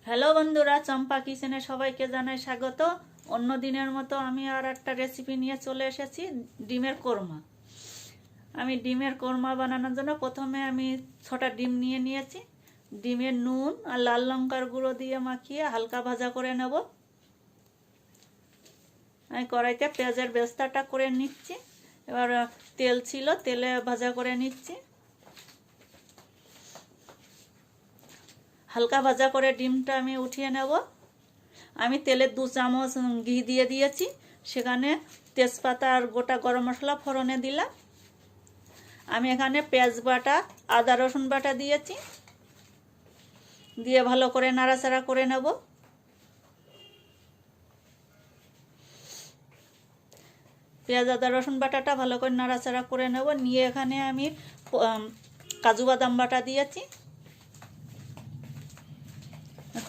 Hello বন্ধুরা, চম্পা কিচেনে সবাইকে জানাই স্বাগত। অন্য দিনের মতো আমি আর একটা রেসিপি নিয়ে চলে এসেছি, ডিমের কোরমা। আমি ডিমের কোরমা বানানোর জন্য প্রথমে আমি 6টা ডিম নিয়ে নিয়েছি। ডিমে নুন আর লাল লঙ্কার গুঁড়ো দিয়ে মাখিয়ে হালকা ভাজা করে নেব। আমি কড়াইতে পেঁয়াজের বেস্তাটা করে নিচ্ছি। এবার তেল ছিল, তেলে ভাজা করে নিচ্ছি। হালকা ভাজা করে ডিমটা আমি উঠিয়ে নেব। আমি তেলে 2 চামচ ঘি দিয়ে দিয়েছি, সেখানে তেজপাতা আর গোটা গরম মশলা ফোড়নে দিলাম। আমি এখানে পেঁয়াজ বাটা, আদা রসুন বাটা দিয়েছি, দিয়ে ভালো করে নাড়াচাড়া করে নেব। পেঁয়াজ আদা রসুন বাটাটা ভালো করে নাড়াচাড়া করে নেব। নিয়ে এখানে আমি কাজু বাদাম বাটা দিয়েছি।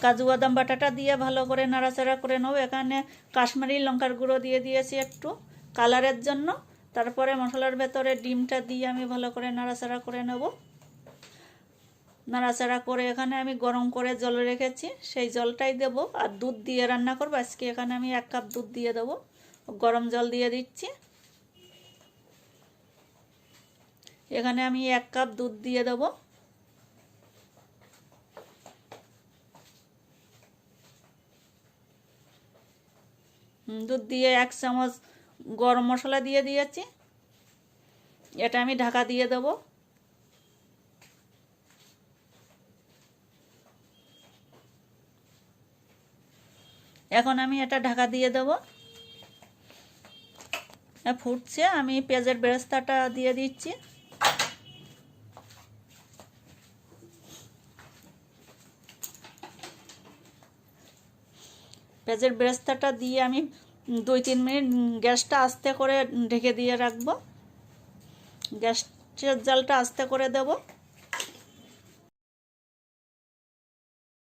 কাজু বাদাম বাটাটা দিয়ে ভালো করে নাড়াচাড়া করে নেব। এখানে কাশ্মীরি লঙ্কার গুঁড়ো দিয়ে দিয়েছি একটু কালারের জন্য। তারপরে মশলার ভেতরে ডিমটা দিয়ে আমি ভালো করে নাড়াচাড়া করে নেব। নাড়াচাড়া করে এখানে আমি গরম করে জল রেখেছি, সেই জলটাই দেব। আর দুধ দিয়ে রান্না করব আজকে। এখানে আমি 1 কাপ দুধ দিয়ে দেব। গরম জল দিয়ে দিচ্ছি। এখানে আমি 1 কাপ দুধ দিয়ে দেব। দুধ দিয়ে 1 চামচ গরম মশলা দিয়ে দিয়েছি। এটা আমি ঢাকা দিয়ে দেব। এখন আমি এটা ঢাকা দিয়ে দেব। ফুটছে, আমি পেঁয়াজের বেরেস্তাটা দিয়ে দিচ্ছি। পেঁয়াজের বেরেস্তাটা দিয়ে আমি 2-3 মিনিট গ্যাসটা আস্তে করে ঢেকে দিয়ে রাখবো। গ্যাসের জালটা আস্তে করে দেব।